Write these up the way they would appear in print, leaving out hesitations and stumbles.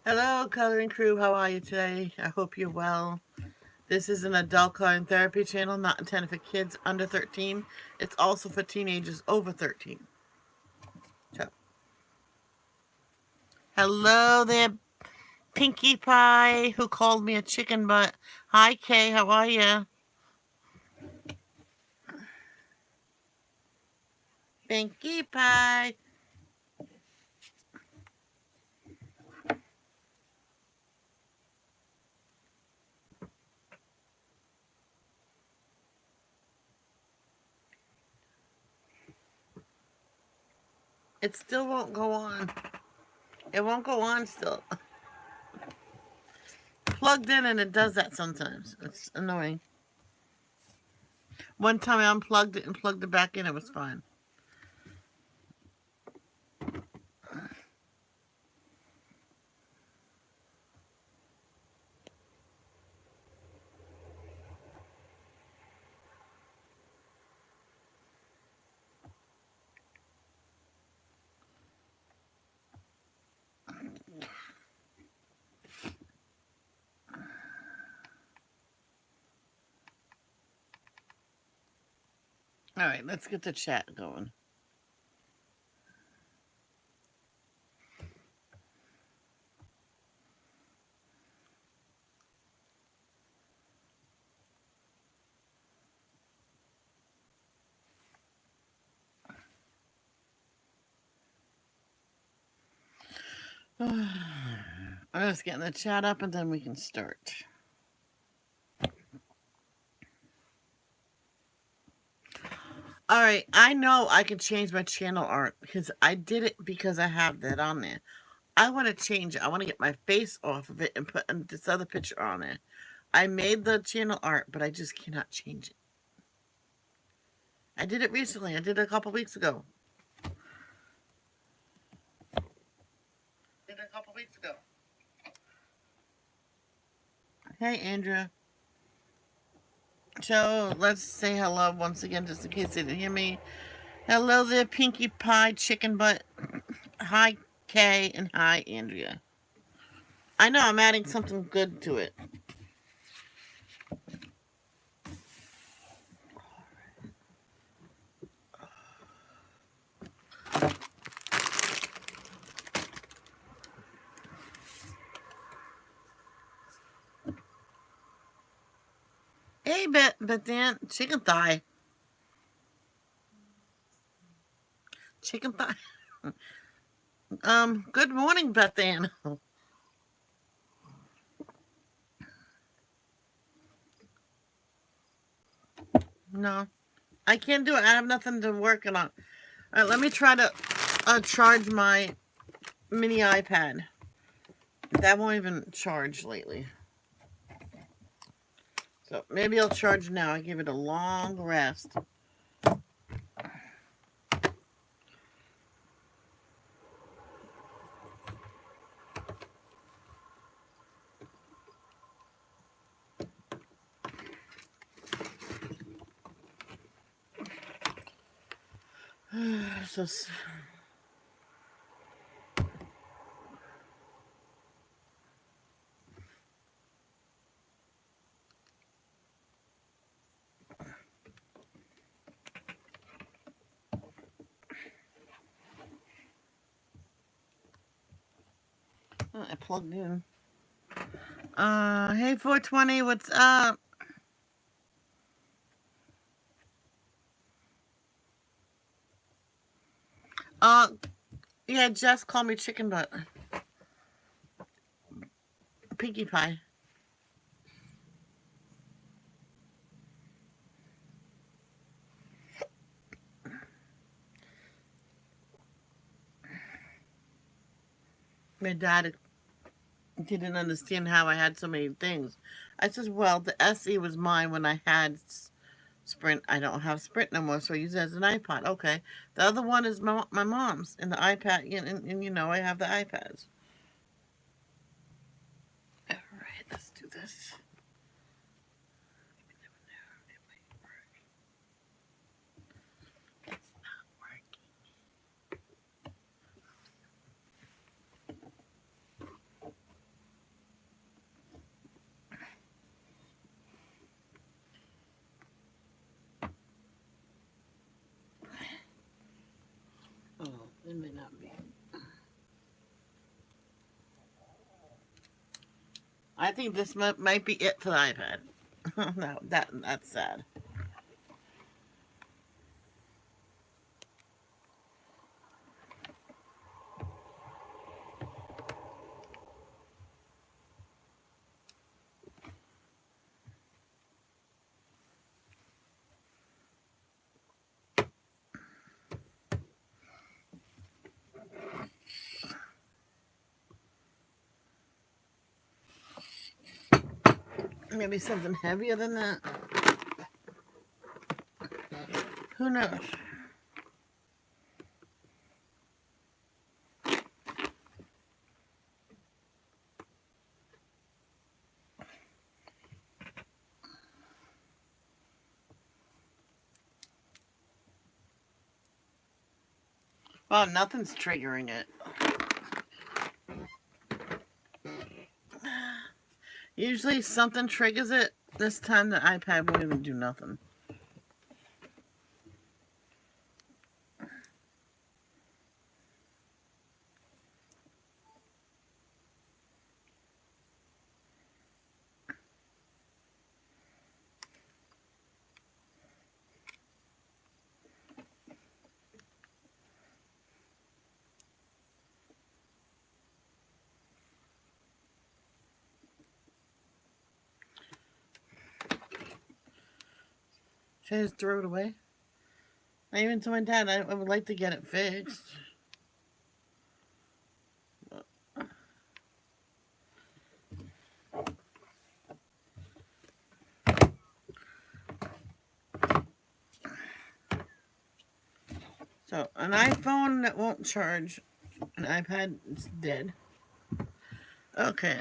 Hello, coloring crew. How are you today? I hope you're well. This is an adult coloring therapy channel, not intended for kids under 13. It's also for teenagers over 13. So, hello there, Pinkie Pie, who called me a chicken butt. Hi, Kay. How are you? Pinkie Pie. It still won't go on. It won't go on still. Plugged in and it does that sometimes. It's annoying. One time I unplugged it and plugged it back in, it was fine. All right, let's get the chat going. I'm just getting the chat up and then we can start. All right, I know I can change my channel art because I did it because I have that on there. I want to change it. I want to get my face off of it and put this other picture on it. I made the channel art, but I just cannot change it. I did it recently. I did it a couple weeks ago. Hey, Andrea. So let's say hello once again, just in case they didn't hear me. Hello there, Pinkie Pie Chicken Butt. Hi, Kay, and hi, Andrea. I know I'm adding something good to it. Hey, but then chicken thigh. Chicken thigh. Good morning, Beth Ann. No, I can't do it. I have nothing to work on. All right, let me try to charge my mini iPad. That won't even charge lately. So maybe I'll charge now. I give it a long rest. So I plugged in. Hey 420, what's up? Uh, yeah, Jess called me chicken butt. Pinkie Pie. My dad didn't understand how I had so many things. I said, well, the SE was mine when I had Sprint. I don't have Sprint no more, so I use it as an iPod. Okay. The other one is my mom's, and the iPad, and you know, I have the iPads. All right, let's do this. It's not working. I think this might be it for the iPad. No, that's sad. Maybe something heavier than that. Who knows? Well, nothing's triggering it. Usually something triggers it. This time the iPad won't even do nothing. Should I just throw it away? I even told my dad I would like to get it fixed. So, an iPhone that won't charge, an iPad is dead. Okay.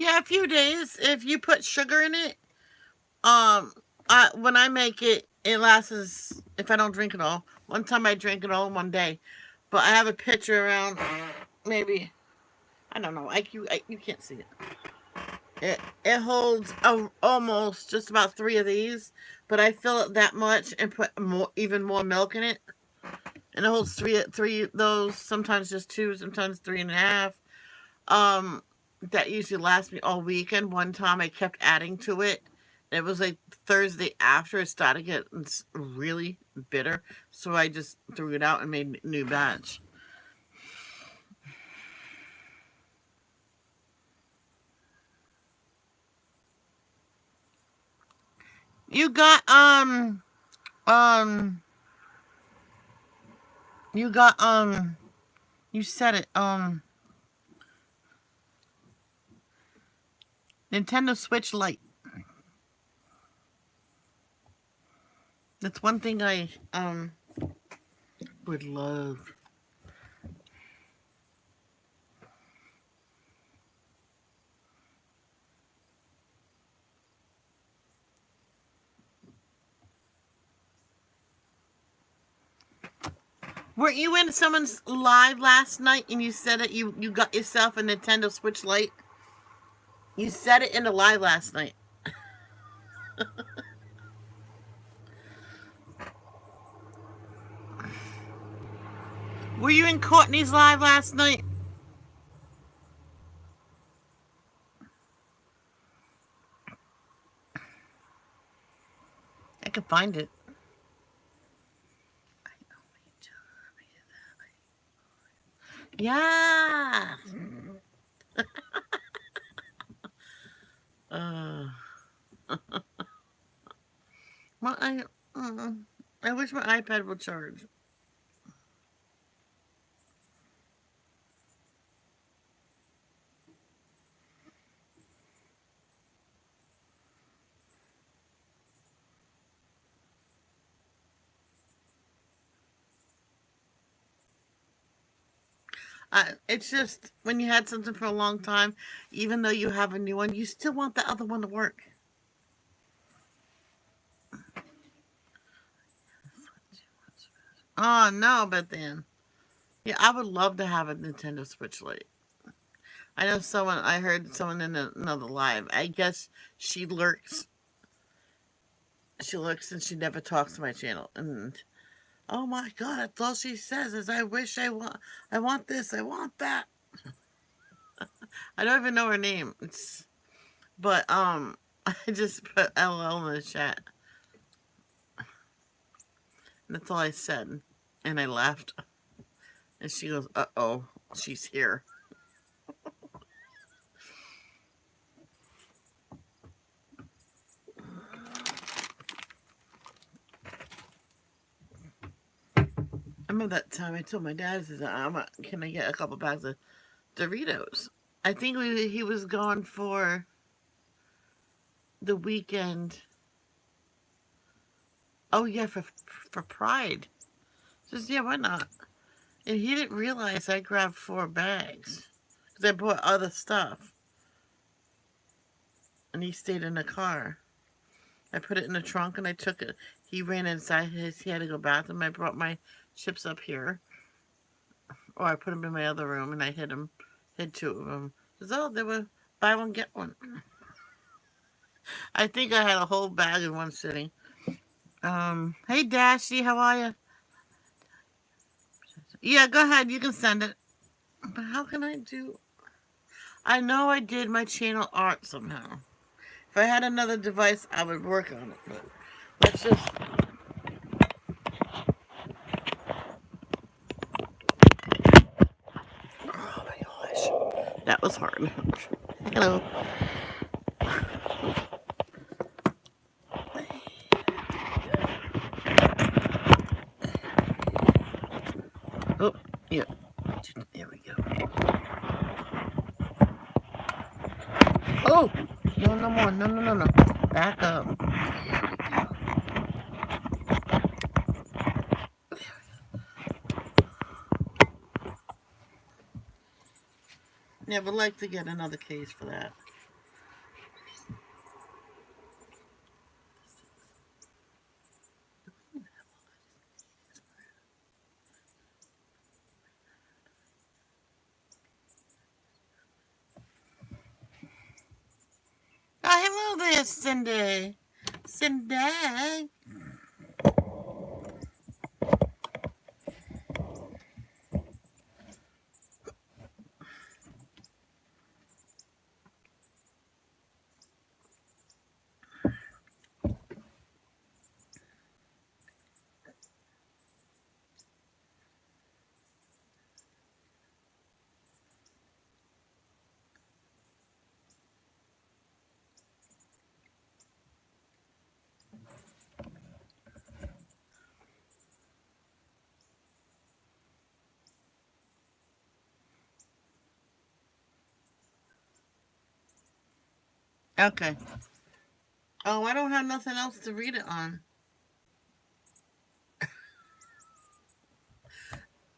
Yeah, a few days. If you put sugar in it, when I make it, it lasts if I don't drink it all. One time I drank it all in one day, but I have a picture around maybe I don't know. You can't see it. It holds almost just about three of these, but I fill it that much and put even more milk in it, and it holds three of those. Sometimes just two, sometimes three and a half. Um, that usually lasts me all weekend. One time I kept adding to it. It was like Thursday after it started getting really bitter, so I just threw it out and made a new batch. You got um you got you said it Nintendo Switch Lite. That's one thing I would love. Weren't you in someone's live last night and you said that you got yourself a Nintendo Switch Lite? You said it in the live last night. Were you in Courtney's live last night? I can find it. Yeah. Uh, well, I wish my iPad would charge. It's just when you had something for a long time, even though you have a new one, you still want the other one to work. Oh no, but then yeah, I would love to have a Nintendo Switch Lite. I know someone. I heard someone in another live. I guess she lurks. She lurks and she never talks to my channel. And Oh my god, that's all she says is I want this, I want that. I don't even know her name. But I just put LOL in the chat. That's all I said. And I laughed. And she goes, "Uh-oh, she's here." I remember that time I told my dad, I said, can I get a couple bags of Doritos? I think he was gone for the weekend. Oh yeah, for Pride. Just yeah, why not? And he didn't realize I grabbed 4 bags because I bought other stuff, and he stayed in the car. I put it in the trunk and I took it. He ran inside. He had to go bathroom. I brought my chips up here, or I put them in my other room, and I hid 2 of them. So they were buy one get one. I think I had a whole bag in one sitting. Hey Dashy, how are you? Yeah, go ahead. You can send it. But how can I do? I know I did my channel art somehow. If I had another device, I would work on it. But let's just. Oh my gosh, that was hard. Hello. Oh, yeah. There we go. Oh, no, no more. No, no, no, no. Back up. Yeah, would like to get another case for that. Oh, hello there, Cindy. Cindy. Okay. Oh, I don't have nothing else to read it on.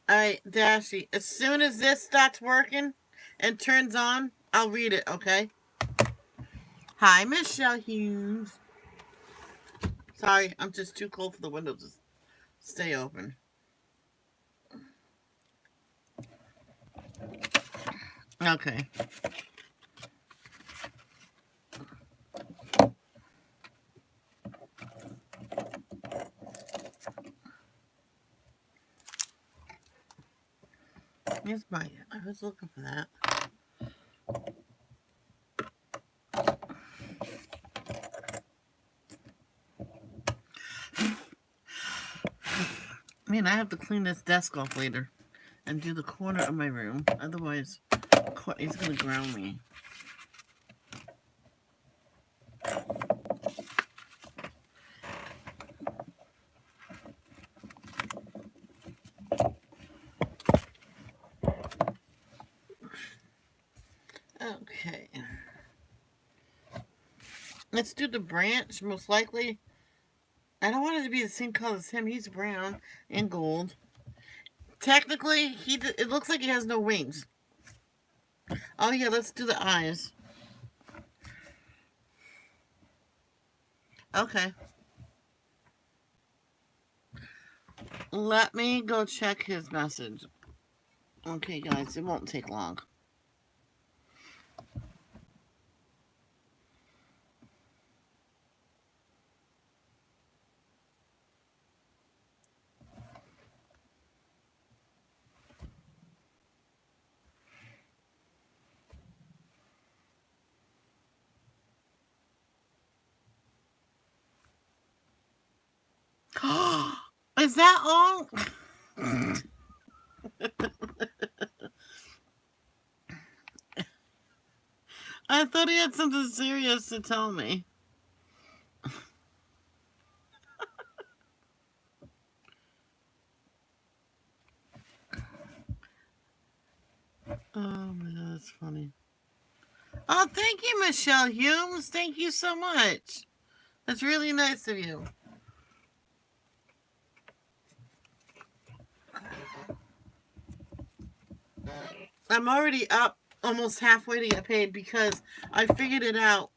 All right, Dashy. As soon as this starts working and turns on, I'll read it, okay? Hi, Michelle Hughes. Sorry, I'm just too cold for the window to stay open. Okay. Here's my. I was looking for that. Man, I have to clean this desk off later and do the corner of my room. Otherwise, he's gonna ground me. Okay. Let's do the branch. Most likely, I don't want it to be the same color as him. He's brown and gold. Technically, it looks like he has no wings. Oh yeah, let's do the eyes. Okay. Let me go check his message. Okay, guys, it won't take long. Is that all? I thought he had something serious to tell me. Oh my god, that's funny. Oh, thank you, Michelle Humes. Thank you so much. That's really nice of you. I'm already up almost halfway to get paid because I figured it out.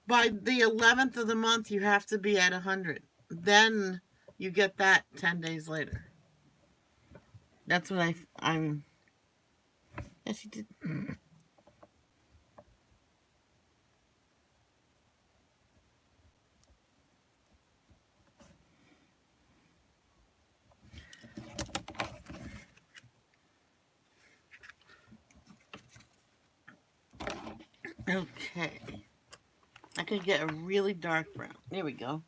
By the 11th of the month, you have to be at 100. Then you get that 10 days later. That's what I'm. Yes, you did. Okay. I could get a really dark brown. There we go.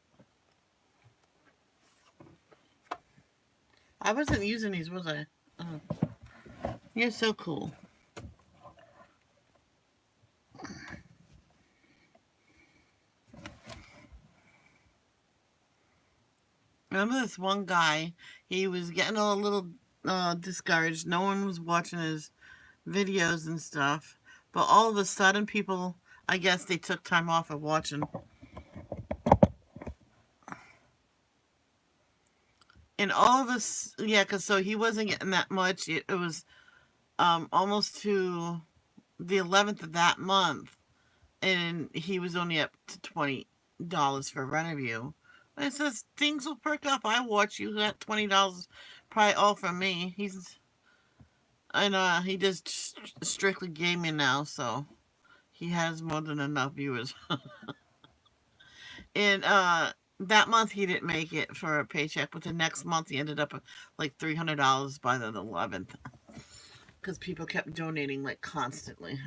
I wasn't using these, was I? Oh, you're so cool. Remember this one guy? He was getting a little discouraged. No one was watching his videos and stuff. But all of a sudden, people, I guess they took time off of watching. And all of us, yeah, because so he wasn't getting that much. It was almost to the 11th of that month. And he was only up to $20 for rent review. And it says things will perk up. I watch you. Got $20 probably all from me. And he does strictly gaming now, so he has more than enough viewers. And that month he didn't make it for a paycheck, but the next month he ended up like $300 by the 11th because people kept donating like constantly.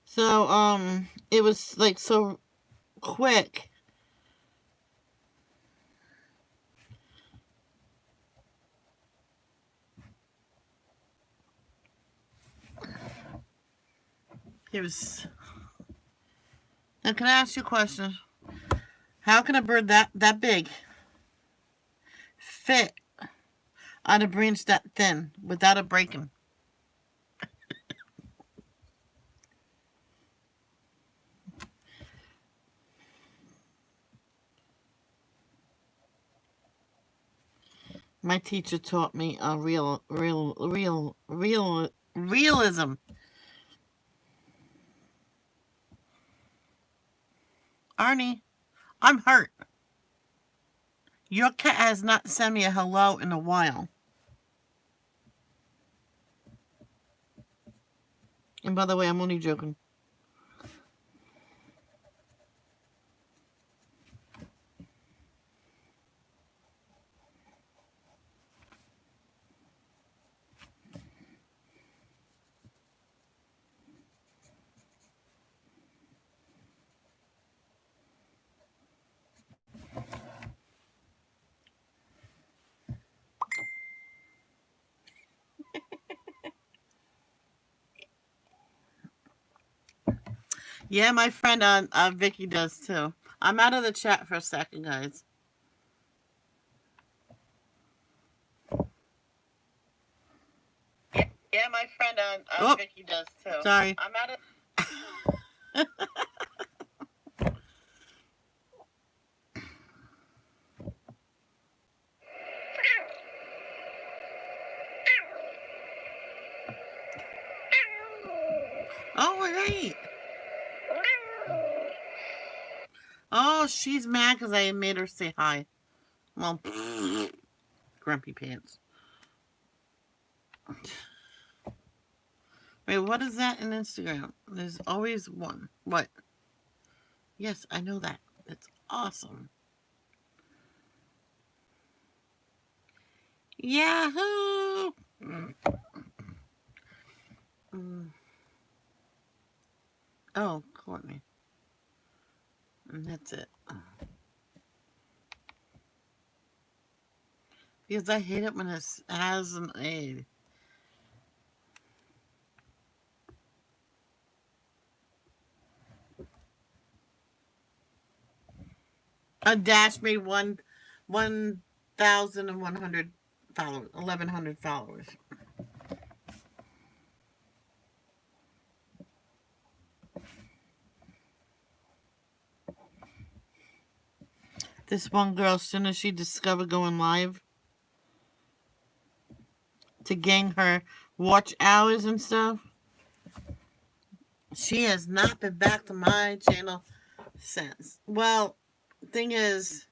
So it was like so quick. It was. Now, can I ask you a question? How can a bird that big fit on a branch that thin without it breaking? My teacher taught me realism. Arnie, I'm hurt. Your cat has not sent me a hello in a while. And by the way, I'm only joking. Yeah, my friend Vicky does too. I'm out of the chat for a second, guys. Yeah, my friend Vicky does too. Sorry. I'm out of. Oh, right. Oh, she's mad because I made her say hi. Well, grumpy pants. Wait, what is that in Instagram? There's always one. What? Yes, I know that. It's awesome. Yahoo! Mm. Oh, Courtney. And that's it. Because I hate it when it has an A. A dash made 1,100 followers, 1,100 followers. This one girl, as soon as she discovered going live to gain her watch hours and stuff, she has not been back to my channel since. Well, thing is,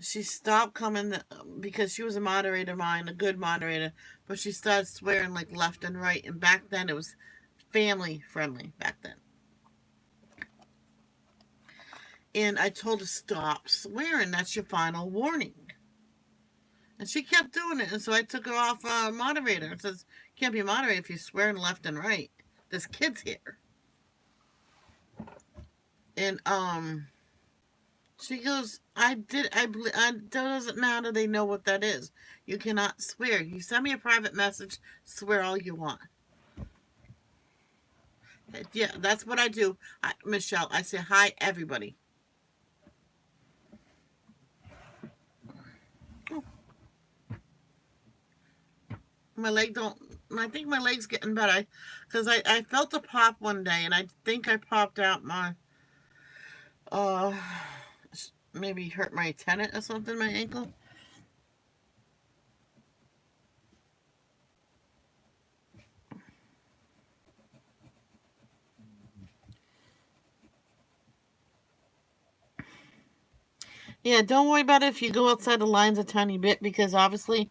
she stopped coming because she was a moderator of mine, a good moderator, but she started swearing like left and right. And back then it was family friendly back then. And I told her, stop swearing. That's your final warning. And she kept doing it. And so I took her off moderator. It says, you can't be a moderator if you're swearing left and right. There's kids here. And she goes, that doesn't matter. They know what that is. You cannot swear. You send me a private message, swear all you want. Yeah, that's what I do. Michelle, I say hi, everybody. Oh, my leg don't, I think my leg's getting better. Because I felt a pop one day, and I think I popped out my, uh, maybe hurt my tendon or something, my ankle. Yeah, don't worry about it if you go outside the lines a tiny bit, because obviously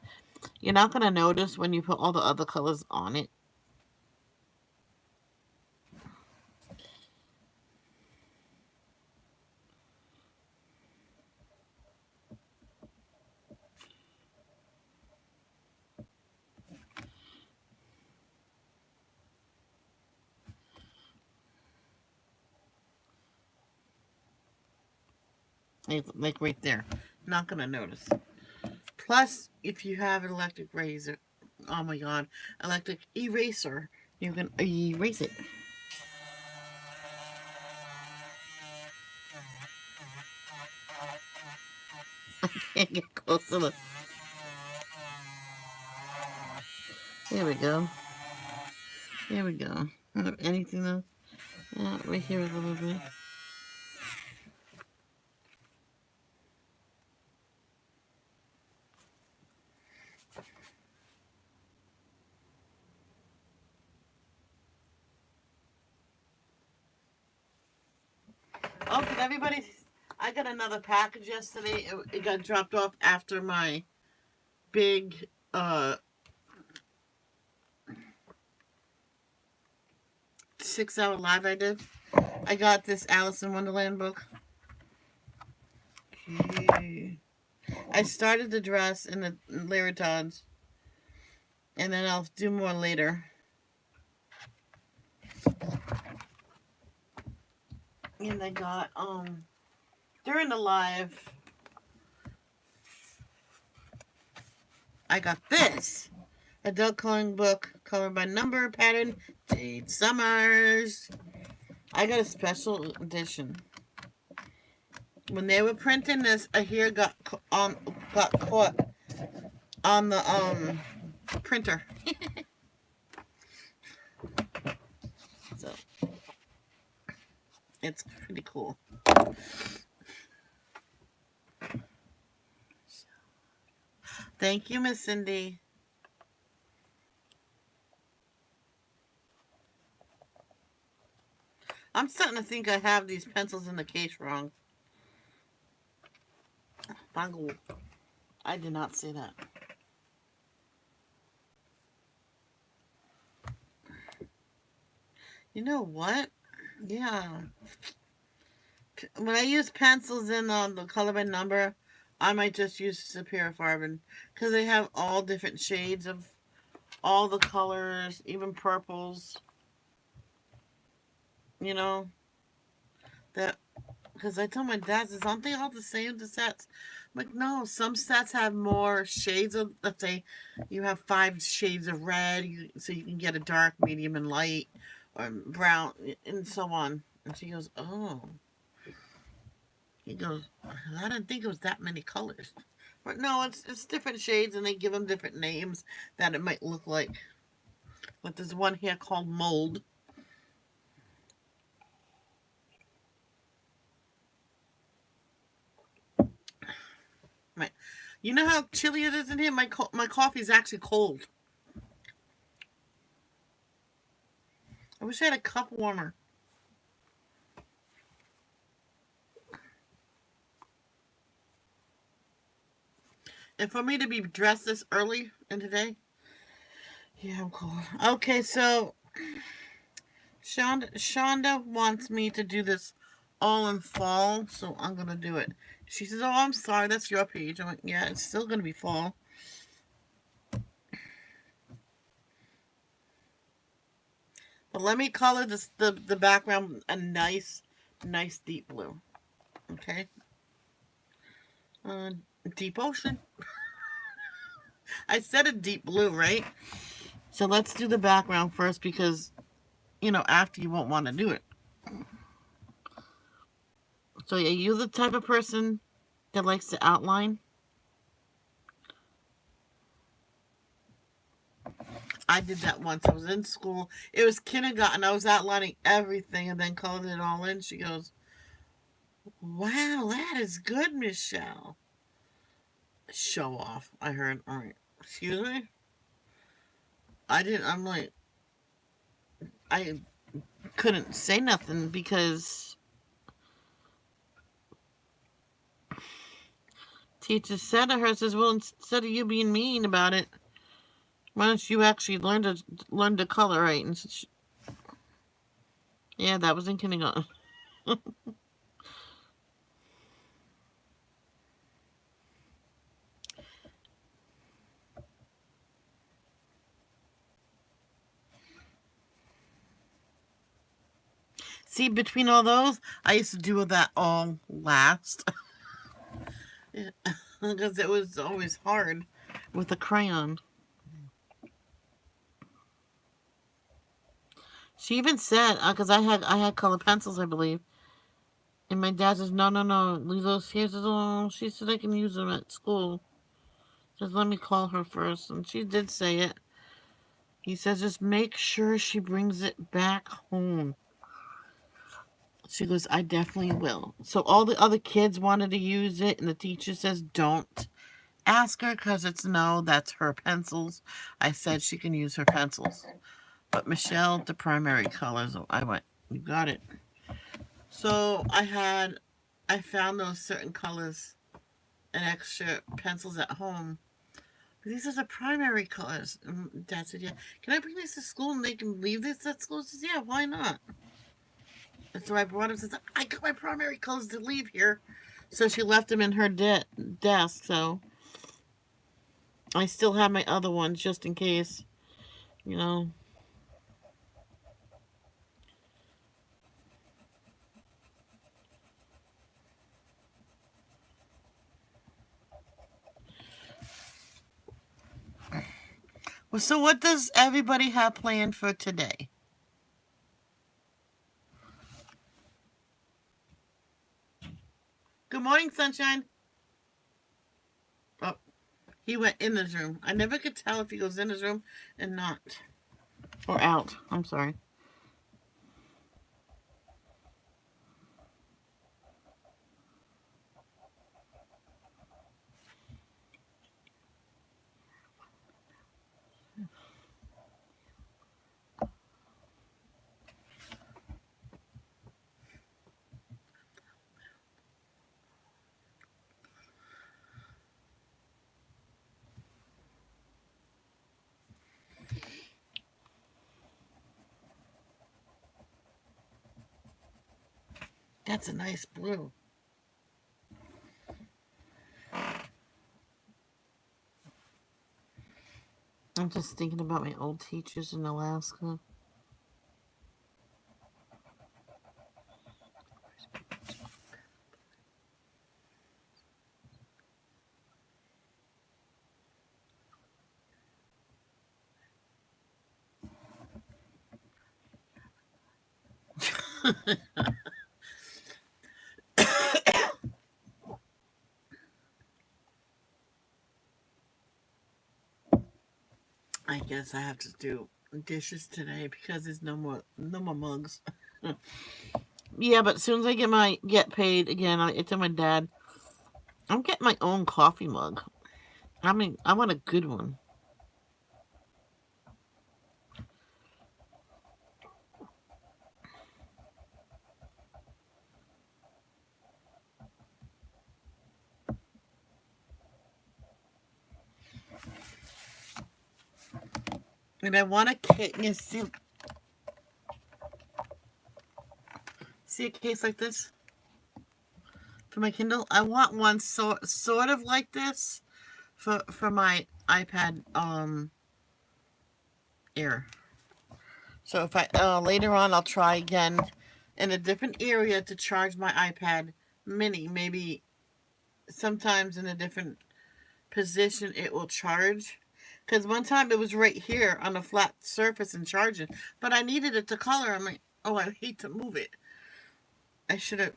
you're not going to notice when you put all the other colors on it. Like right there. Not going to notice. Plus, if you have an electric razor, oh my god, electric eraser, you can erase it. Can't get close to the. There we go. There we go. Anything else? Right here a little bit. Oh, did everybody? I got another package yesterday. It got dropped off after my big 6-hour live I did. I got this Alice in Wonderland book. Okay. I started the dress in the Laratons, and then I'll do more later. And I got during the live, I got this adult coloring book, colored by number pattern, Jade Summers. I got a special edition. When they were printing this, a hair got caught on the printer. So it's pretty cool. Thank you, Miss Cindy. I'm starting to think I have these pencils in the case wrong. Bongo. I did not say that. You know what? Yeah. When I use pencils in the color by number, I might just use Superior Farben because they have all different shades of all the colors, even purples. You know that because I told my dad, "Says aren't they all the same? The sets?" I'm like, no, some sets have more shades of. Let's say you have 5 shades of red, so you can get a dark, medium, and light, or brown, and so on. And she goes, "Oh." He goes, "I didn't think it was that many colors." But no, it's different shades, and they give them different names that it might look like. But there's one here called mold. My, you know how chilly it is in here. My coffee is actually cold. I wish I had a cup warmer. And for me to be dressed this early in today, yeah, I'm cold. Okay, so Shonda wants me to do this all in fall, so I'm gonna do it. She says, "Oh, I'm sorry, that's your page." I'm like, "Yeah, it's still gonna be fall." But let me color the background a nice deep blue. Okay, uh, deep ocean. I said a deep blue, right? So let's do the background first because after you won't want to do it. So are you the type of person that likes to outline? I did that once. I was in school. It was kindergarten. I was outlining everything and then colored it all in. She goes, "Wow, that is good, Michelle." Show off. I heard. All right. Excuse me. I didn't. I'm like, I couldn't say nothing because teacher said to her, says, "Well, instead of you being mean about it, why don't you actually learn to color right?" And yeah, that was in kindergarten. See, between all those, I used to do that all last because it was always hard with a crayon. She even said, because I had colored pencils, I believe, and my dad says, "No, no, no, leave those here." Says, "Oh," she said, "I can use them at school." Just let me call her first, and she did say it. He says, "Just make sure she brings it back home." She goes, "I definitely will." So all the other kids wanted to use it, and the teacher says, "Don't ask her because it's no, that's her pencils." I said she can use her pencils. But Michelle, the primary colors, I went, "You got it." So I found those certain colors and extra pencils at home. These are the primary colors. And Dad said, "Yeah, can I bring these to school and they can leave this at school?" I said, "Yeah, why not?" And so I brought him. Says, "I got my primary colors to leave here." So she left them in her desk. So I still have my other ones just in case. You know. Well, so what does everybody have planned for today? Good morning, sunshine. Oh, he went in his room. I never could tell if he goes in his room and not. Or out. I'm sorry. That's a nice blue. I'm just thinking about my old teachers in Alaska. I guess I have to do dishes today because there's no more mugs. Yeah, but as soon as I get paid again, I tell my dad I'm getting my own coffee mug. I mean, I want a good one. And I want a case. You see a case like this for my Kindle. I want one sort of like this for my iPad Air. So if I later on I'll try again in a different area to charge my iPad Mini. Maybe sometimes in a different position it will charge. Because one time it was right here on a flat surface and charging, but I needed it to color. I'm like, oh, I hate to move it. I should have.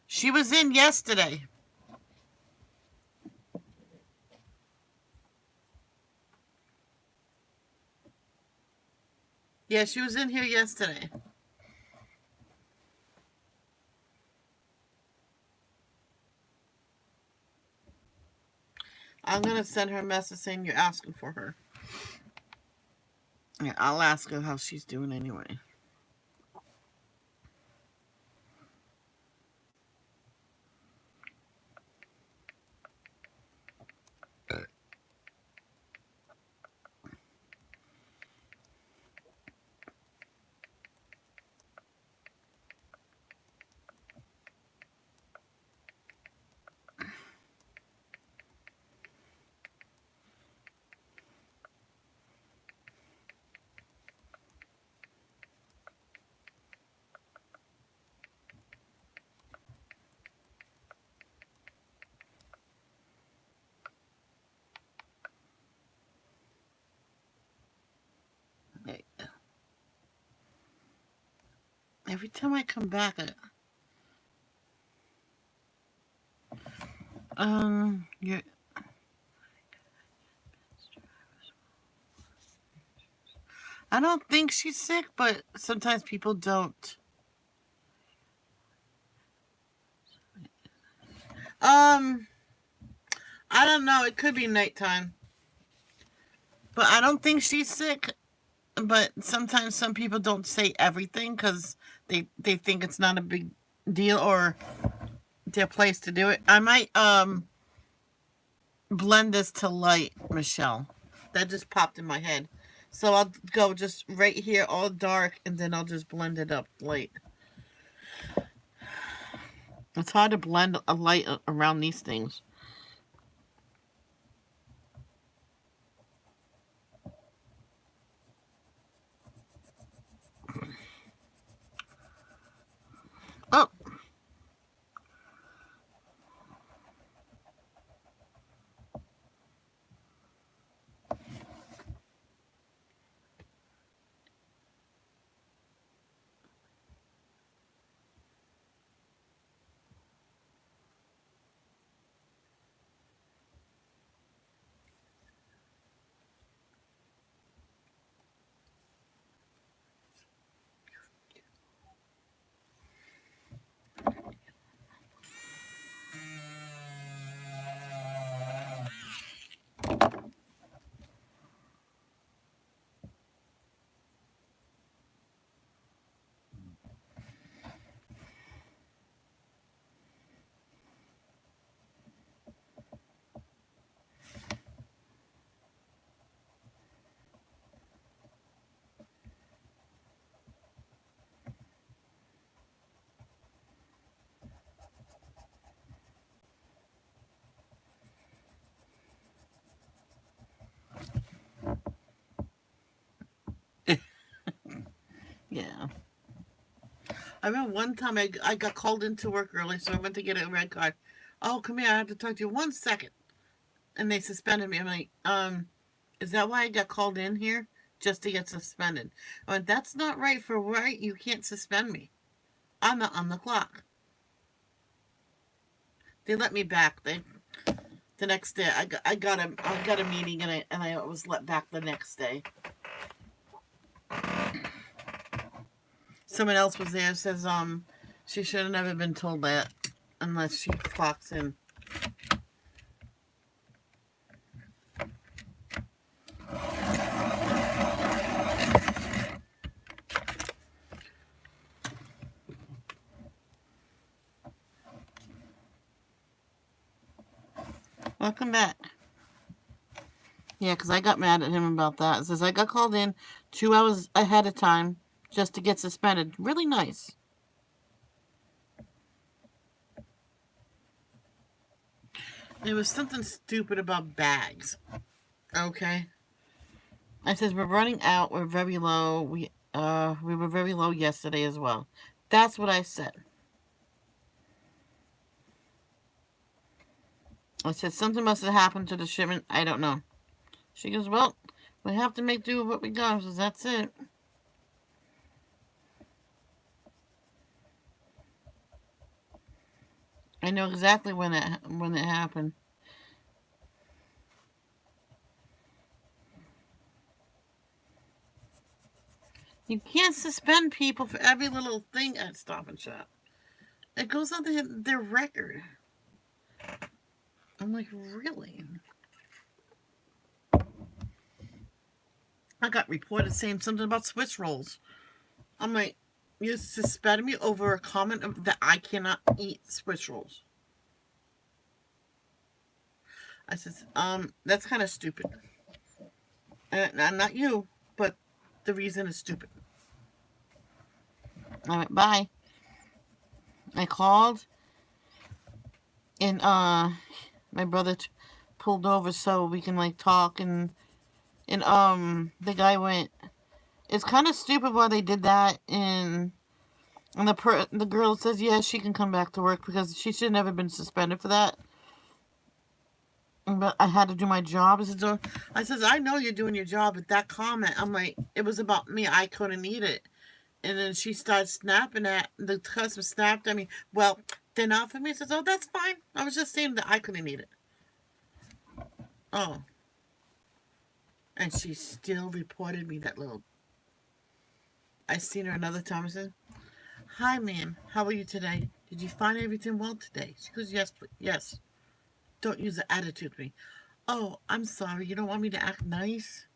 She was in yesterday. Yeah, she was in here yesterday. I'm gonna send her a message saying you're asking for her. Yeah, I'll ask her how she's doing anyway. Okay. Every time I come back, you I don't think she's sick, but sometimes people don't. Um, I don't know. It could be nighttime, but I don't think she's sick. But sometimes some people don't say everything because they think it's not a big deal or their place to do it. I might blend this to light, Michelle. That just popped in my head. So I'll go just right here, all dark, and then I'll just blend it up light. It's hard to blend a light around these things. Oh, yeah. I remember one time I got called into work early, so I went to get a red card. Oh, come here, I have to talk to you 1 second. And they suspended me. I'm like, Is that why I got called in here? Just to get suspended. I went, that's not right for right. You can't suspend me. I'm not on the clock. They let me back. The next day I got a meeting and I was let back the next day. Someone else was there, says she should have never been told that unless she clocks in. Welcome back. Yeah, because I got mad at him about that. It says I got called in 2 hours ahead of time just to get suspended. Really nice. It was something stupid about bags. Okay. I says we're running out. We're very low. We were very low yesterday as well. That's what I said. I said something must have happened to the shipment. I don't know. She goes, well, we have to make do with what we got. I says that's it. I know exactly when it happened. You can't suspend people for every little thing at Stop and Shop. It goes on their record. I'm like, really? I got reported saying something about Swiss rolls. I'm like, you suspended me over a comment that I cannot eat Swiss rolls. I says, that's kind of stupid. And not you, but the reason is stupid. I went, bye. I called, and my brother pulled over so we can like talk, and the guy went, it's kind of stupid why they did that, and the girl says, yeah, she can come back to work because she should have never been suspended for that. But I had to do my job. I says, I know you're doing your job, but that comment, I'm like, it was about me. I couldn't eat it. And then she started snapping the customer snapped at me. Well, they're not for me. I says, oh, that's fine. I was just saying that I couldn't eat it. Oh. And she still reported me that little. I seen her another time. I said, hi, ma'am. How are you today? Did you find everything well today? She goes, yes, yes. Don't use the attitude with me. Oh, I'm sorry. You don't want me to act nice?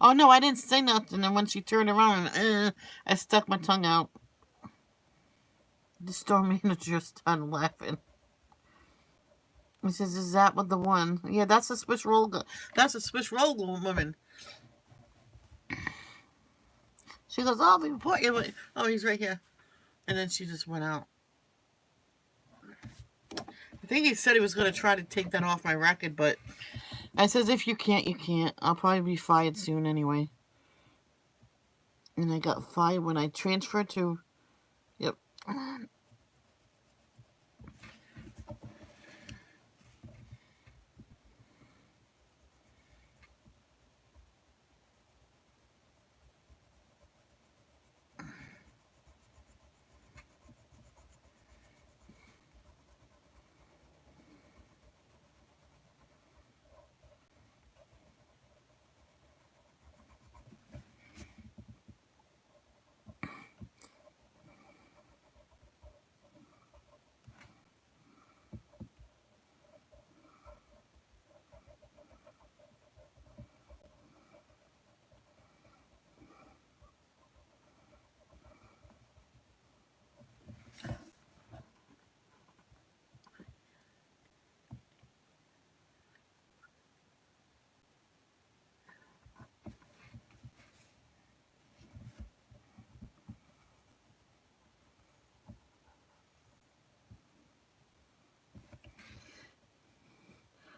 Oh, no, I didn't say nothing. And when she turned around, I stuck my tongue out. The store manager started laughing. He says, is that what the one? Yeah, that's a Swiss roll. That's a Swiss roll woman. She goes, oh, we report you. Oh, he's right here. And then she just went out. I think he said he was going to try to take that off my record, but I says, if you can't, you can't. I'll probably be fired soon anyway. And I got fired when I transferred to... Yep.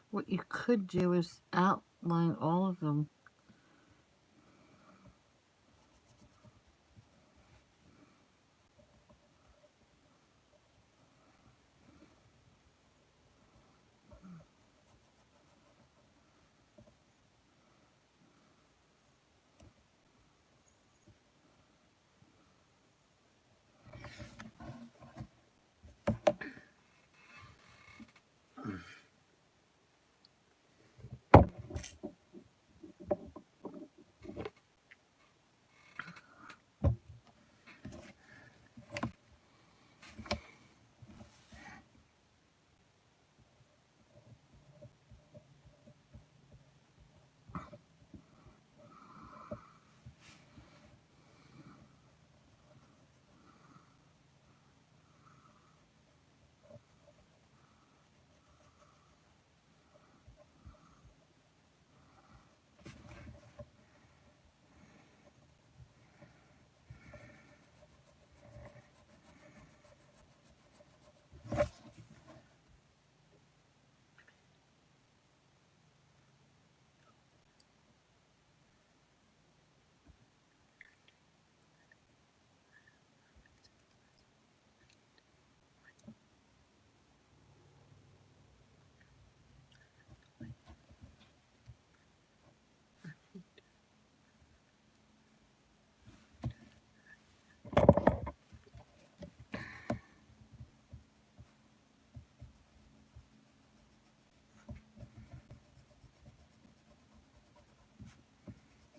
What you could do is outline all of them.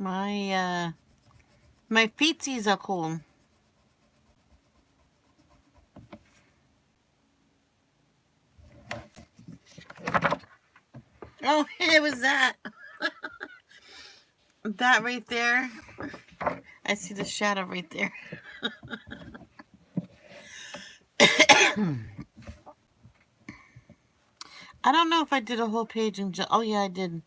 My my feetsies are cool. Oh, it was that. That right there. I see the shadow right there. I don't know if I did a whole page in oh yeah, I did.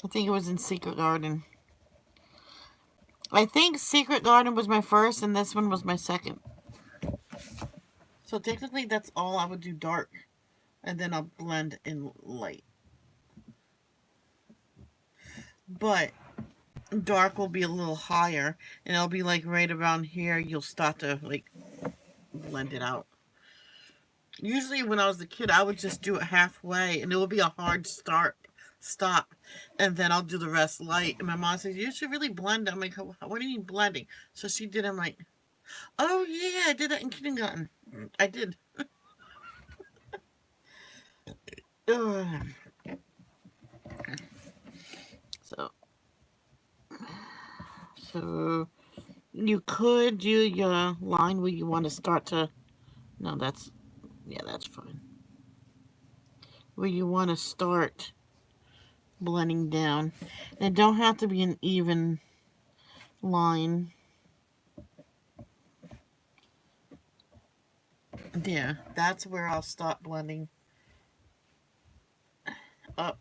I think it was in Secret Garden. I think Secret Garden was my first and this one was my second. So technically that's all I would do dark. And then I'll blend in light. But dark will be a little higher and it'll be like right around here you'll start to like blend it out. Usually when I was a kid I would just do it halfway and it will be a hard stop, and then I'll do the rest light. And my mom says you should really blend. I'm like, what do you mean blending? So she did. I'm like, oh yeah, I did that in kindergarten. I did. Ugh. So so you could do your line where you want to start to. No, that's yeah, that's fine. Where you want to start blending down. And it don't have to be an even line. There, that's where I'll start blending up.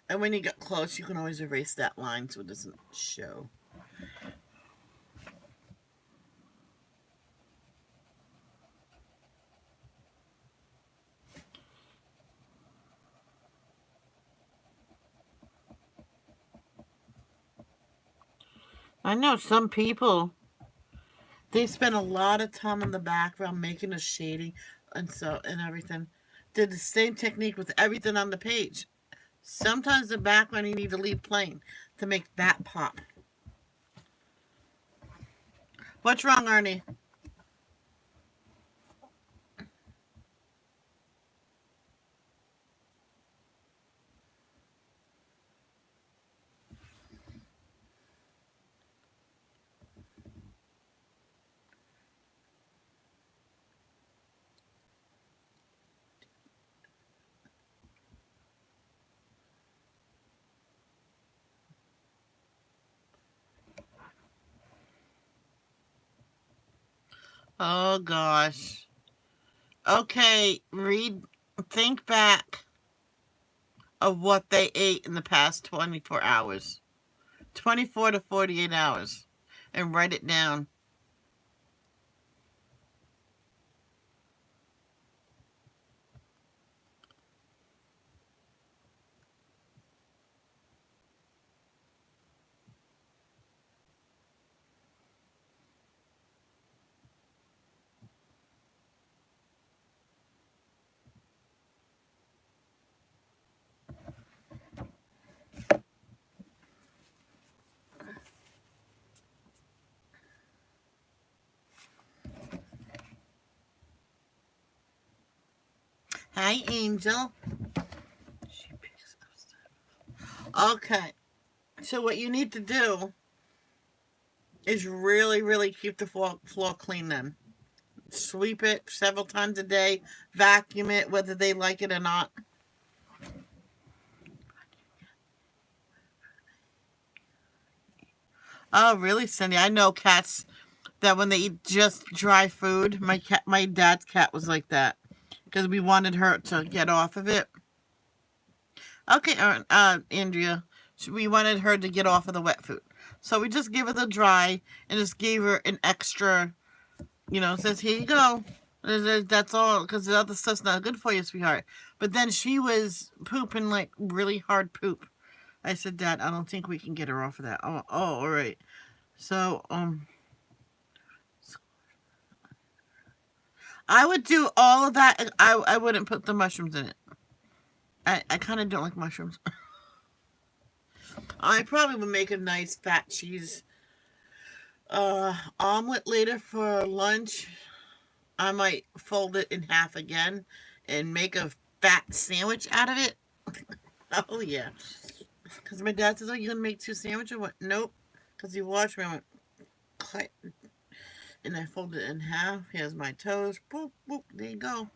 And when you get close, you can always erase that line so it doesn't show. I know some people, they spend a lot of time in the background making a shading and everything. Did the same technique with everything on the page. Sometimes the background you need to leave plain to make that pop. What's wrong, Arnie? Oh gosh. Okay, think back of what they ate in the past 24 hours. 24 to 48 hours. And write it down. Hi, Angel. She picks up stuff. Okay. So what you need to do is really, really keep the floor clean then. Sweep it several times a day. Vacuum it, whether they like it or not. Oh, really, Cindy? I know cats that when they eat just dry food, my dad's cat was like that because we wanted her to get off of it. Okay, Andrea, we wanted her to get off of the wet food, so we just gave her the dry and just gave her an extra. Says here you go. That's all because the other stuff's not good for you, sweetheart. But then she was pooping like really hard poop. I said, Dad, I don't think we can get her off of that. Oh, all right. So, I would do all of that. I wouldn't put the mushrooms in it. I kind of don't like mushrooms. I probably would make a nice fat cheese omelet later for lunch. I might fold it in half again and make a fat sandwich out of it. Oh yeah, because my dad says, "Oh, you gonna make two sandwiches?" I went, "Nope," because he watched me. I went, "Cut," and I folded it in half. Here's my toast. Boop boop. There you go.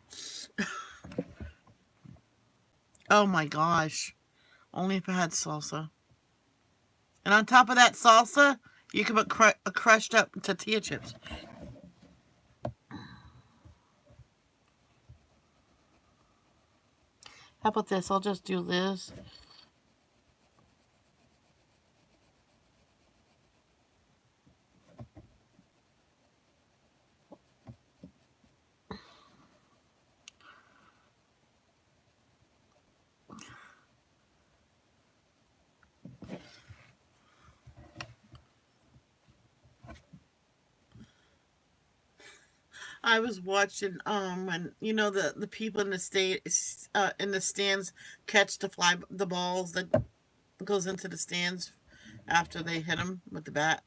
Oh my gosh! Only if it had salsa. And on top of that salsa, you can put crushed up tortilla chips. How about this? I'll just do this. I was watching when the people in the in the stands catch the balls that goes into the stands after they hit them with the bat.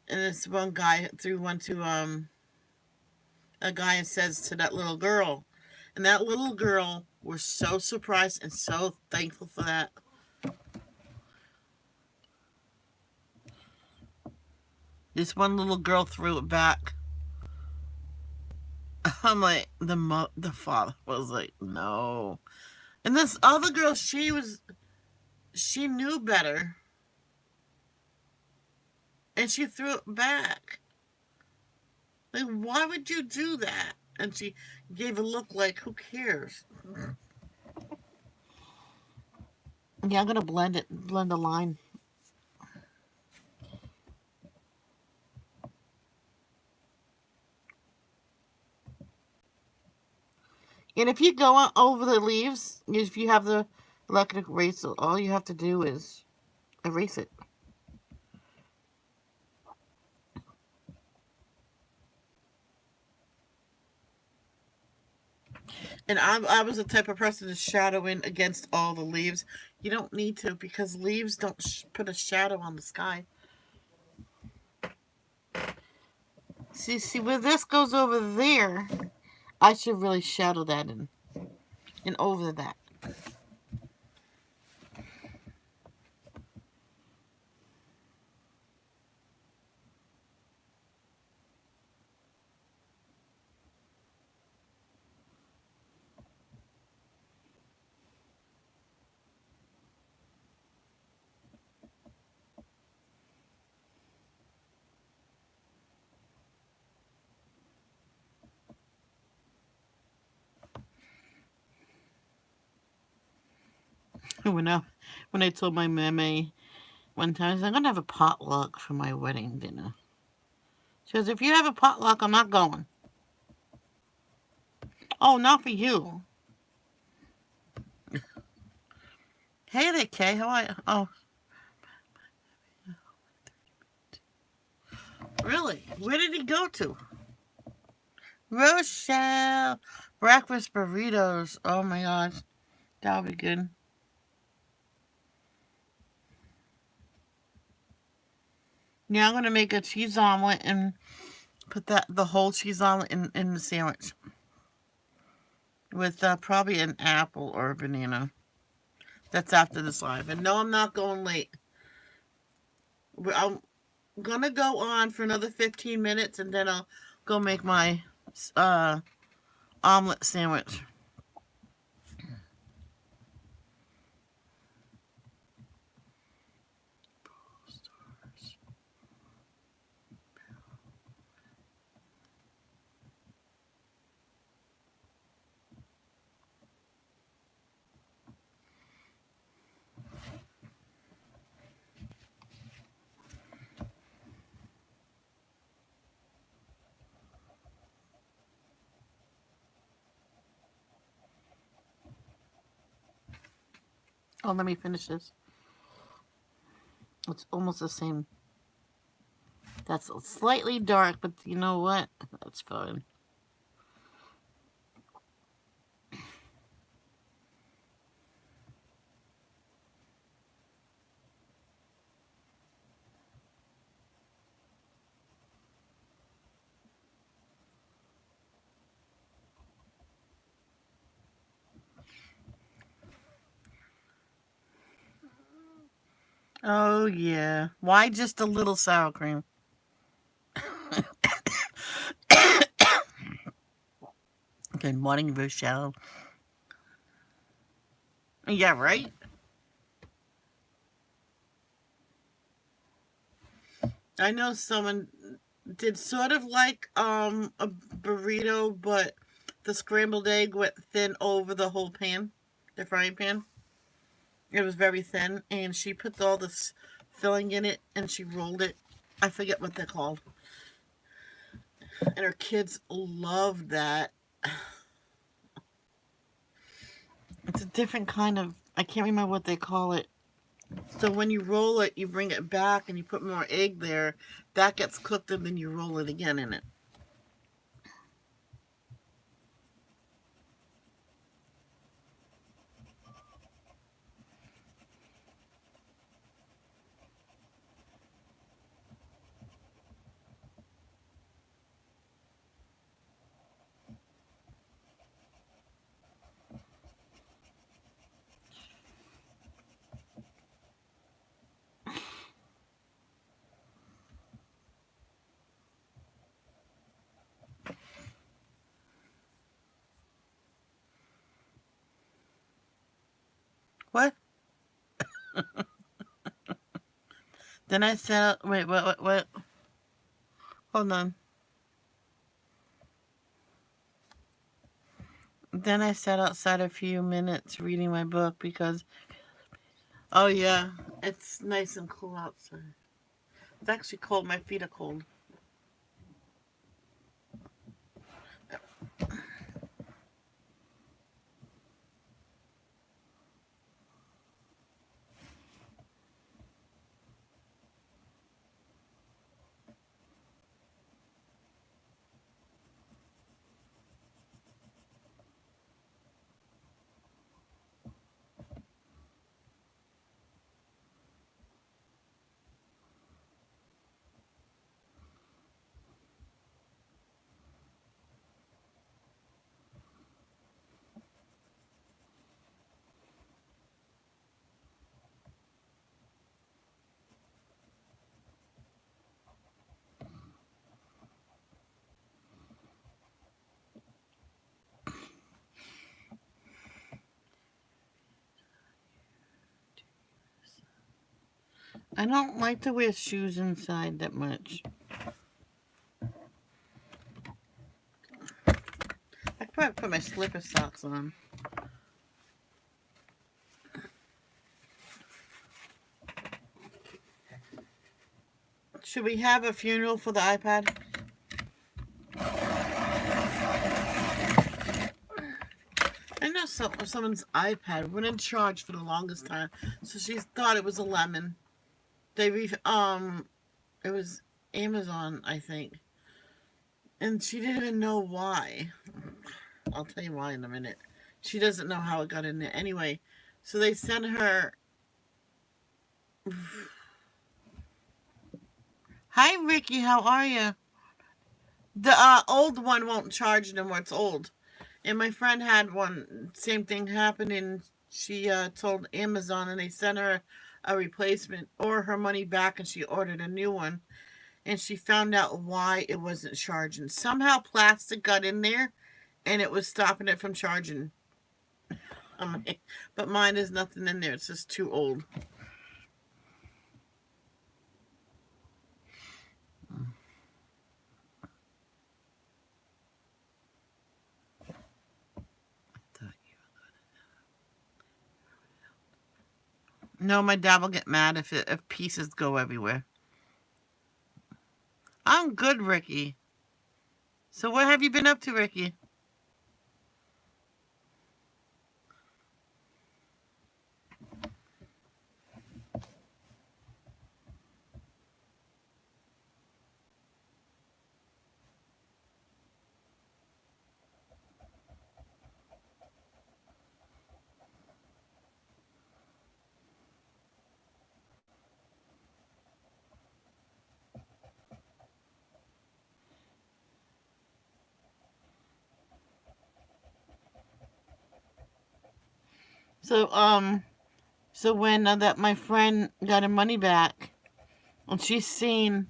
And this one guy threw one to a guy and says to that little girl, and that little girl was so surprised and so thankful for that. This one little girl threw it back. I'm like the father was like no, and this other girl she knew better and she threw it back. Like, why would you do that? And she gave a look like, who cares? Yeah, I'm gonna blend the line. And if you go over the leaves, if you have the electric eraser, all you have to do is erase it. And I was the type of person to shadow in against all the leaves. You don't need to because leaves don't put a shadow on the sky. See where this goes over there. I should really shadow that in and over that. when I when I told my meme one time, I said, I'm gonna have a potluck for my wedding dinner. She goes, if you have a potluck, I'm not going. Oh, not for you. Hey there, Kay. How are you? Oh, really? Where did he go to? Rochelle. Breakfast burritos. Oh my gosh. That'll be good. Yeah, I'm gonna make a cheese omelet and put the whole cheese omelet in the sandwich with probably an apple or a banana. That's after this live. And no, I'm not going late. I'm gonna go on for another 15 minutes and then I'll go make my uh, omelet sandwich. Oh, let me finish this. It's almost the same. That's slightly dark, but you know what? That's fine. Oh, yeah. Why just a little sour cream? Good morning, Rochelle. Yeah, right? I know someone did sort of like a burrito, but the scrambled egg went thin over the whole pan, the frying pan. It was very thin, and she put all this filling in it, and she rolled it. I forget what they're called. And her kids loved that. It's a different kind of. I can't remember what they call it. So when you roll it, you bring it back and you put more egg there. That gets cooked, and then you roll it again in it. What? Then I said, wait, what? Hold on. Then I sat outside a few minutes reading my book because, oh yeah, it's nice and cool outside. It's actually cold. My feet are cold. I don't like to wear shoes inside that much. I could probably put my slipper socks on. Should we have a funeral for the iPad? I know someone's iPad wouldn't charge for the longest time, so she thought it was a lemon. It was Amazon, I think, and she didn't even know why. I'll tell you why in a minute. She doesn't know how it got in there. Anyway, so they sent her. Hi, Ricky. How are you? The old one won't charge no more. It's old. And my friend had one. Same thing happened, and she told Amazon, and they sent her a replacement or her money back, and she ordered a new one. And she found out why it wasn't charging. Somehow plastic got in there, and it was stopping it from charging. But mine is nothing in there. It's just too old. No, my dad will get mad if pieces go everywhere. I'm good, Ricky. So what have you been up to, Ricky? So So when that my friend got her money back, and she's seen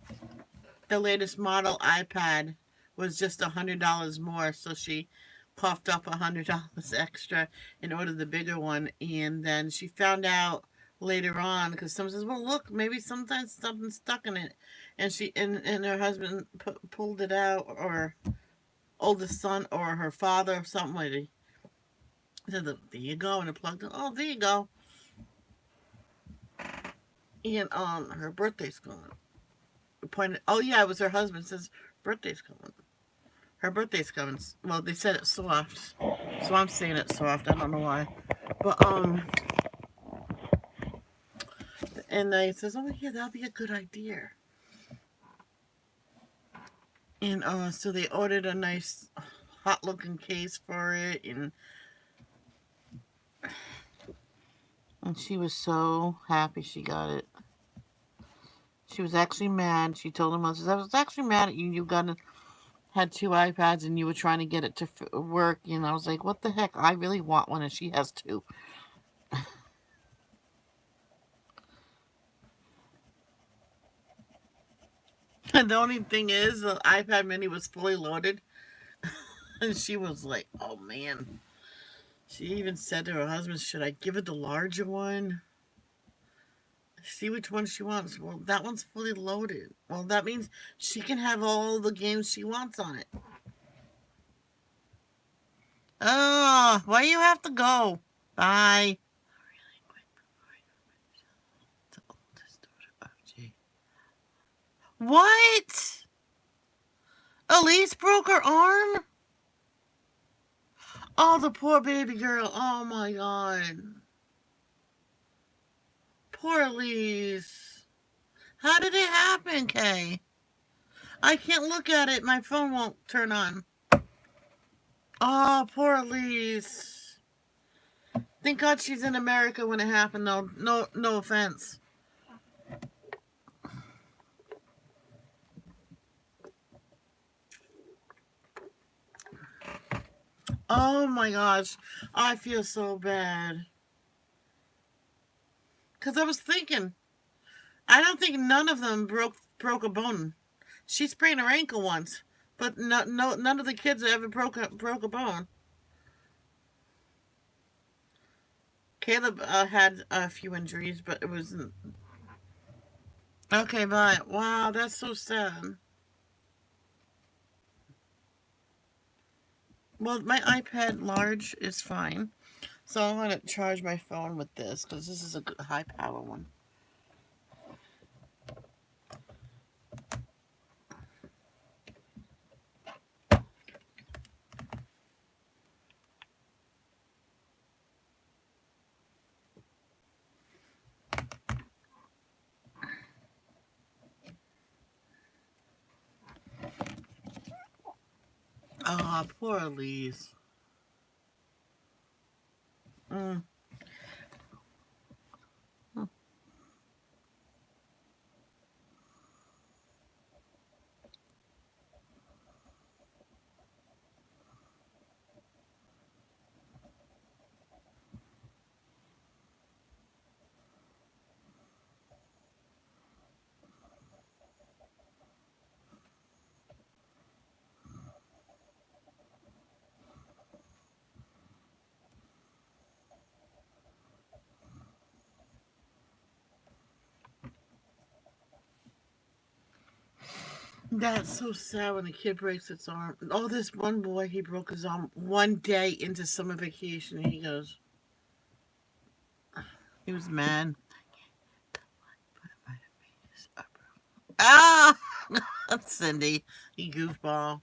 the latest model iPad was just $100 more, so she coughed up $100 extra and ordered the bigger one. And then she found out later on because someone says, "Well, look, maybe sometimes something's stuck in it," and and her husband pulled it out, or oldest son, or her father, or something like that. Said, "There you go," and it plugged in. Oh, there you go. And her birthday's gone. Pointed. Oh yeah, it was her husband. Says birthday's coming. Her birthday's coming. Well, they said it soft, so I'm saying it soft. I don't know why, but and they says, "Oh yeah, that'll be a good idea." And so they ordered a nice, hot-looking case for it, and she was so happy she got it. She was actually mad. She told him, "I was actually mad at you. You had two iPads and you were trying to get it to work." And I was like, "What the heck? I really want one, and she has two." And the only thing is, the iPad Mini was fully loaded, and she was like, "Oh man." She even said to her husband, "Should I give her the larger one? See which one she wants." Well, that one's fully loaded. Well, that means she can have all the games she wants on it. Oh, why you have to go? Bye. The oldest daughter of Jay. What? Elise broke her arm? Oh, the poor baby girl. Oh my god. Poor Elise. How did it happen, Kay? I can't look at it. My phone won't turn on. Oh, poor Elise. Thank God she's in America when it happened, though. No offense. Oh my gosh. I feel so bad. Because I was thinking, I don't think none of them broke a bone. She sprained her ankle once, but none of the kids ever broke a bone. Caleb had a few injuries, but it wasn't. Okay, bye. Wow, that's so sad. Well, my iPad large is fine, so I'm gonna charge my phone with this because this is a good high power one. Oh, poor Elise. Mm. That's so sad when a kid breaks its arm. Oh, this one boy, he broke his arm one day into summer vacation. And he goes, he was mad. Ah, Cindy, you goofball.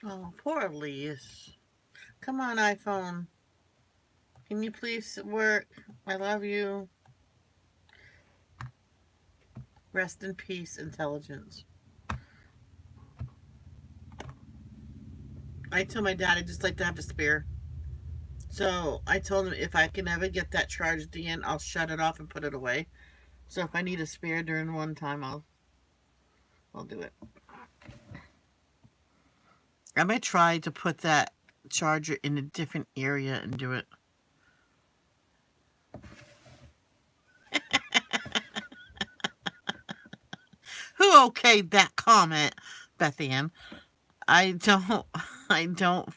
Oh, poor Elise. Come on, iPhone. Can you please work? I love you. Rest in peace, intelligence. I told my dad I'd just like to have a spare. So I told him if I can ever get that charged in, I'll shut it off and put it away. So if I need a spare during one time, I'll do it. I might try to put that charger in a different area and do it. Who okayed that comment, Beth Ann? I don't. I don't.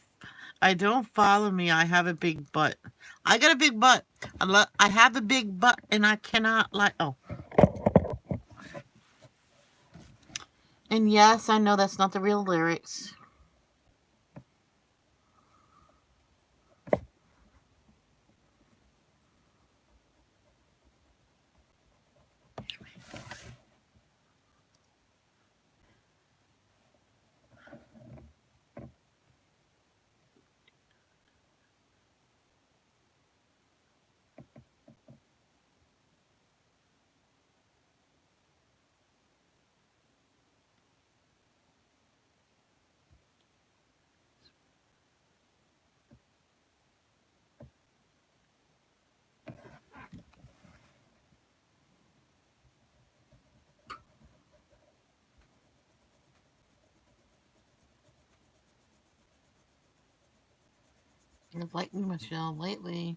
I don't follow me. I have a big butt. I got a big butt. I have a big butt, and I cannot like. Oh, and yes, I know that's not the real lyrics. You've liked me, Michelle, lately.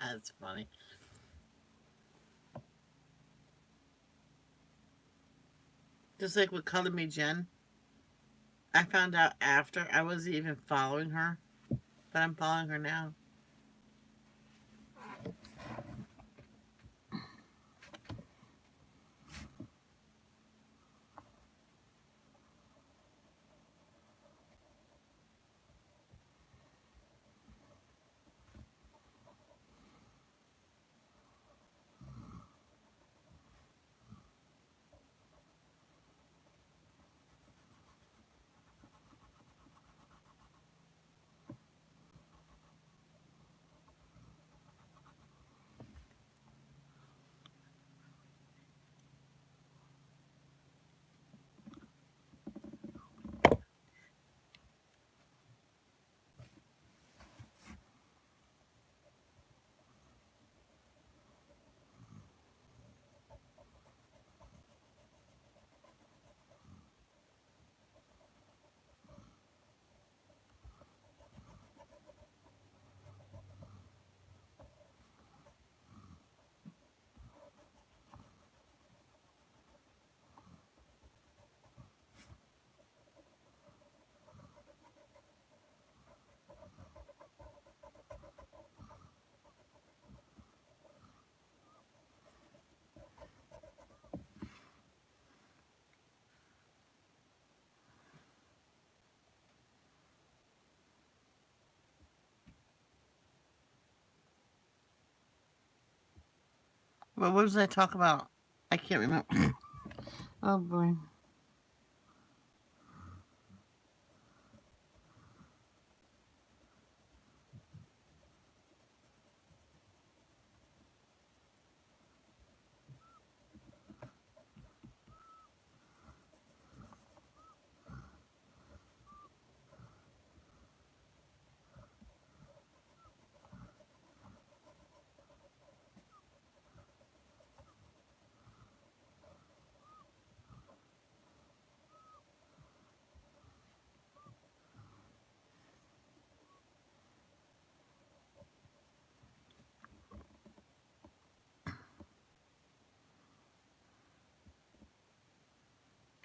That's funny. Just like with Color Me Jen. I found out after I wasn't even following her, but I'm following her now. Well, what was I talk about? I can't remember. Oh boy.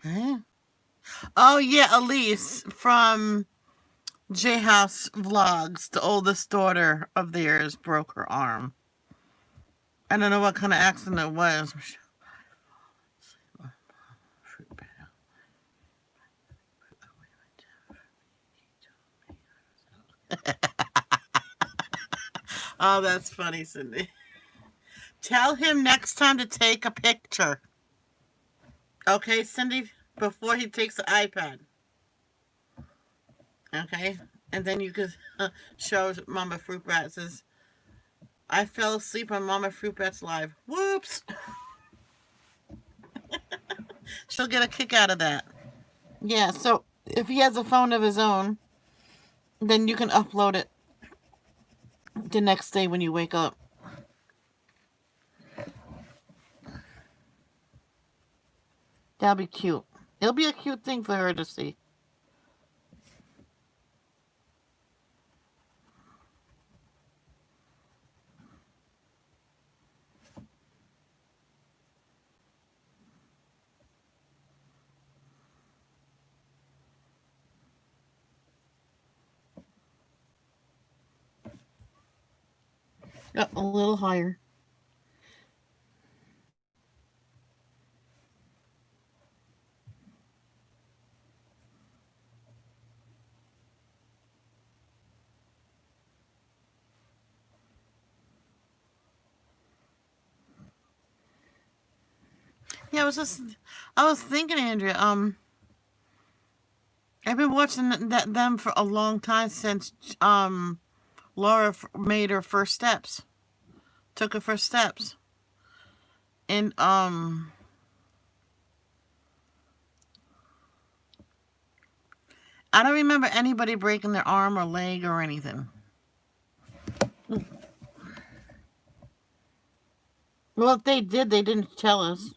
Huh? Oh yeah, Elise from J House Vlogs. The oldest daughter of theirs broke her arm. I don't know what kind of accident it was. Oh, that's funny, Cindy. Tell him next time to take a picture. Okay, Cindy, before he takes the iPad. Okay? And then you could show Mama Fruit Bat. Says, I fell asleep on Mama Fruit Bat's live. Whoops! She'll get a kick out of that. Yeah, so if he has a phone of his own, then you can upload it the next day when you wake up. That'll be cute. It'll be a cute thing for her to see. A little higher. Yeah, I was thinking, Andrea. I've been watching them for a long time since Laura made her first steps, took her first steps, and I don't remember anybody breaking their arm or leg or anything. Well, if they did, they didn't tell us.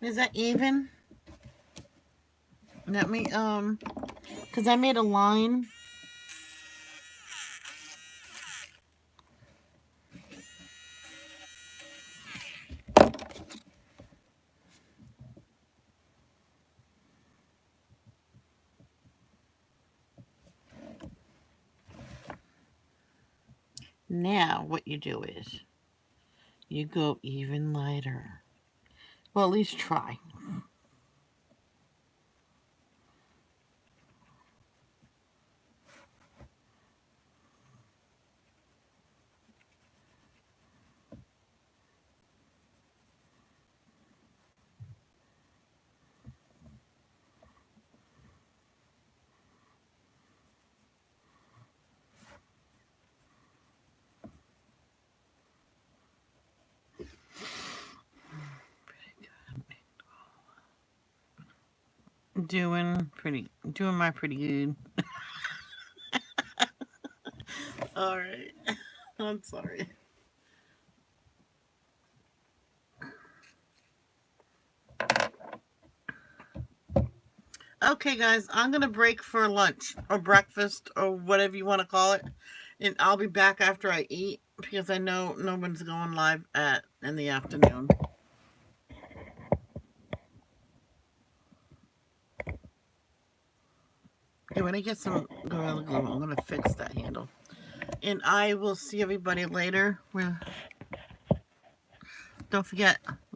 Is that even? Let me because I made a line. Now, what you do is you go even lighter. Well, at least try. Doing my pretty good. All right. I'm sorry. Okay, guys, I'm gonna break for lunch or breakfast or whatever you want to call it, and I'll be back after I eat because I know no one's going live at in the afternoon. Okay, when I get some Gorilla Glue, I'm gonna fix that handle, and I will see everybody later. Don't forget,